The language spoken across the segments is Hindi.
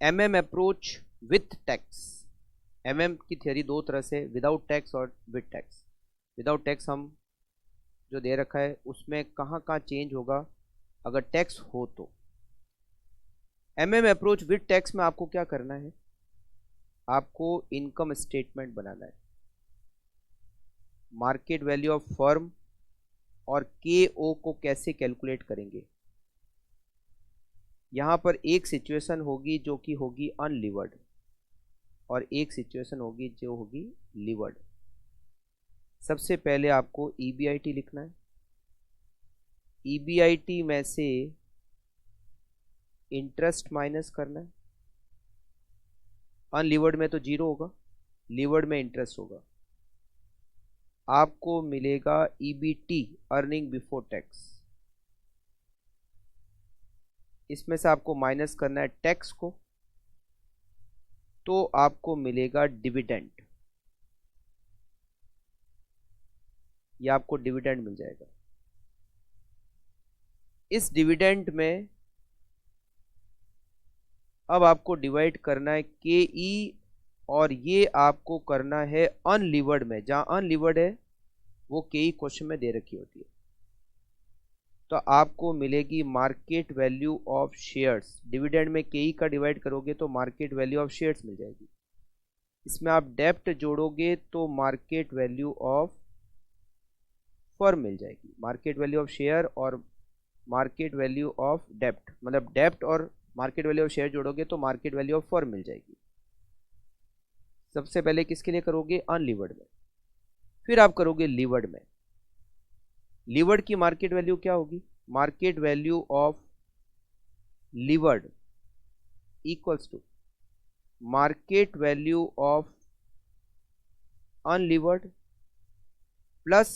MM approach with tax. MM की थियरी दो तरह से, विदाउट टैक्स और विथ टैक्स। विदाउट टैक्स हम जो दे रखा है उसमें कहाँ कहाँ चेंज होगा अगर टैक्स हो तो। एमएम अप्रोच विथ टैक्स में आपको क्या करना है, आपको इनकम स्टेटमेंट बनाना है, मार्केट वैल्यू ऑफ फर्म और के ओ को कैसे कैलकुलेट करेंगे। यहां पर एक सिचुएशन होगी जो कि होगी अनलीवर्ड और एक सिचुएशन होगी जो होगी लीवर्ड। सबसे पहले आपको ईबीआईटी लिखना है। ईबीआईटी में से इंटरेस्ट माइनस करना है। अनलीवर्ड में तो जीरो होगा, लीवर्ड में इंटरेस्ट होगा। आपको मिलेगा ईबीटी, अर्निंग बिफोर टैक्स। इसमें से आपको माइनस करना है टैक्स को, तो आपको मिलेगा डिविडेंड। ये आपको डिविडेंड मिल जाएगा। इस डिविडेंड में अब आपको डिवाइड करना है के ई, और ये आपको करना है अनलीवर्ड में। जहां अनलीवर्ड है वो के ई क्वेश्चन में दे रखी होती है। तो आपको मिलेगी market value of shares. Dividend में के ई का डिवाइड करोगे तो मार्केट वैल्यू ऑफ शेयर्स मिल जाएगी। इसमें आप डेप्ट जोड़ोगे तो मार्केट वैल्यू ऑफ फर्म मिल जाएगी। मार्केट वैल्यू ऑफ शेयर और मार्केट वैल्यू ऑफ डेप्ट, मतलब डेप्ट और मार्केट वैल्यू ऑफ शेयर जोड़ोगे तो मार्केट वैल्यू ऑफ फर्म मिल जाएगी। सबसे पहले किसके लिए करोगे, अनलीवर्ड में, फिर आप करोगे लीवर्ड में। लीवर्ड की मार्केट वैल्यू क्या होगी, market value of levered equals to market value of unlevered plus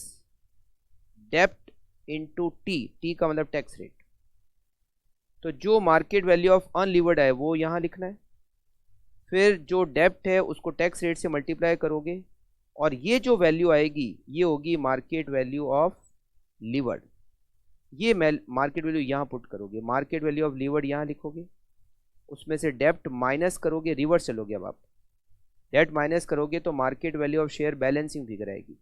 डेप्ट इंटू टी। टी का मतलब टैक्स रेट। तो जो मार्केट वैल्यू ऑफ अनलीवर्ड है वो यहां लिखना है, फिर जो डेप्ट है उसको टैक्स रेट से मल्टीप्लाई करोगे और ये जो वैल्यू आएगी ये होगी मार्केट वैल्यू ऑफ लीवर्ड। ये मार्केट वैल्यू यहां पुट करोगे, मार्केट वैल्यू ऑफ लीवर्ड यहां लिखोगे, उसमें से डेप्ट माइनस करोगे, रिवर्स चलोगे। अब आप डेप्ट माइनस करोगे तो market value of share balancing figure आएगी।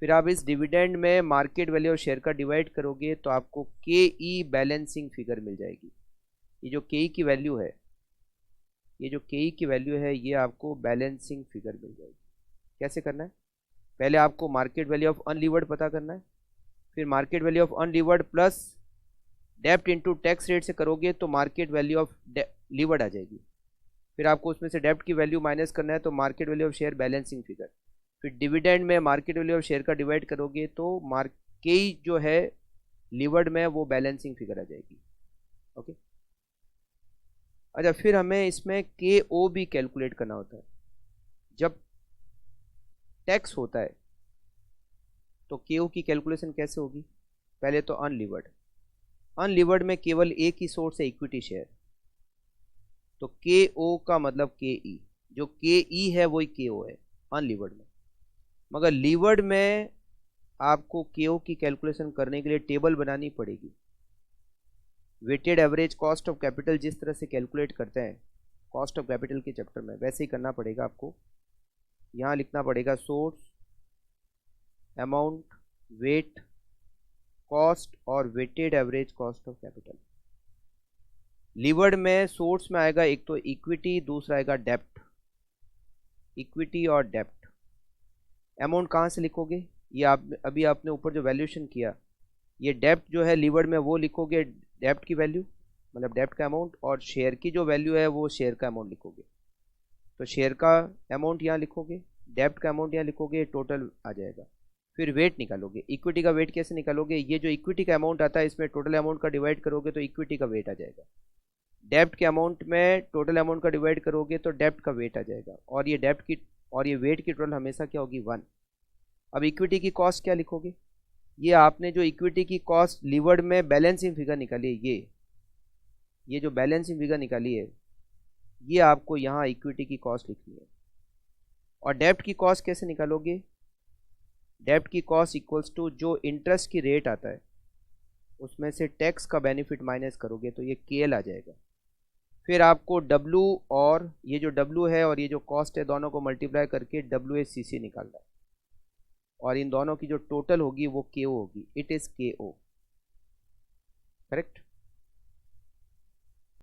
फिर आप इस डिविडेंड में मार्केट वैल्यू ऑफ शेयर का डिवाइड करोगे तो आपको के ई बैलेंसिंग फिगर मिल जाएगी। ये जो के ई की वैल्यू है, ये जो के ई की वैल्यू है ये आपको बैलेंसिंग फिगर मिल जाएगी। कैसे करना है, पहले आपको मार्केट वैल्यू ऑफ अनलीवर्ड पता करना है, फिर market value of unlevered plus डेप्ट इंटू टैक्स रेट से करोगे तो मार्केट वैल्यू ऑफ लीवर्ड आ जाएगी। फिर आपको उसमें से डेप्ट की वैल्यू माइनस करना है तो market value of share balancing figure. फिर डिविडेंड में मार्केट वैल्यू ऑफ शेयर का डिवाइड करोगे तो के ई जो है लीवर्ड में वो बैलेंसिंग फिगर आ जाएगी। ओके, अच्छा, फिर हमें इसमें के ओ भी कैलकुलेट करना होता है। जब टैक्स होता है तो के ओ की कैलकुलेशन कैसे होगी, पहले तो अनलीवर्ड। अनलीवर्ड में केवल एक ही सोर्स है, इक्विटी शेयर। तो के ओ का मतलब के ई, जो के ई है वही के ओ है अनलीवर्ड में। मगर लीवर्ड में आपको के ओ की कैलकुलेशन करने के लिए टेबल बनानी पड़ेगी। Weighted average cost of capital जिस तरह से कैलकुलेट करते हैं कॉस्ट ऑफ कैपिटल के चैप्टर में, वैसे ही करना पड़ेगा आपको। यहाँ लिखना पड़ेगा सोर्स, अमाउंट, वेट, कॉस्ट और weighted average cost of capital. लीवर्ड में सोर्स में आएगा एक तो इक्विटी, दूसरा आएगा डेप्ट। इक्विटी और डेप्ट। अमाउंट कहाँ से लिखोगे, ये आप अभी आपने ऊपर जो वैल्यूएशन किया, ये डेप्ट जो है लीवर्ड में वो लिखोगे, डेप्ट की वैल्यू मतलब डेप्ट का अमाउंट, और शेयर की जो वैल्यू है वो शेयर का अमाउंट लिखोगे। तो शेयर का अमाउंट यहाँ लिखोगे, डेप्ट का अमाउंट यहाँ लिखोगे, टोटल आ जाएगा। फिर वेट निकालोगे। इक्विटी का वेट कैसे निकालोगे, ये जो इक्विटी का अमाउंट आता है इसमें टोटल अमाउंट का डिवाइड करोगे तो इक्विटी का वेट आ जाएगा। डेप्ट के अमाउंट में टोटल अमाउंट का डिवाइड करोगे तो डेप्ट का वेट आ जाएगा, और ये डेप्ट की और ये वेट की टोटल हमेशा क्या होगी, 1। अब इक्विटी की कॉस्ट क्या लिखोगे, ये आपने जो इक्विटी की कॉस्ट लीवर्ड में बैलेंसिंग फिगर निकाली है, ये जो बैलेंसिंग फिगर निकाली है ये आपको यहाँ इक्विटी की कॉस्ट लिखनी है। और डेप्ट की कॉस्ट कैसे निकालोगे, डेप्ट की कॉस्ट इक्वल्स टू जो इंटरेस्ट की रेट आता है उसमें से टैक्स का बेनिफिट माइनस करोगे तो ये केएल आ जाएगा। फिर आपको W और ये जो W है और ये जो कॉस्ट है दोनों को मल्टीप्लाई करके WACC निकालना है, और इन दोनों की जो टोटल होगी वो KO होगी। It is KO, correct.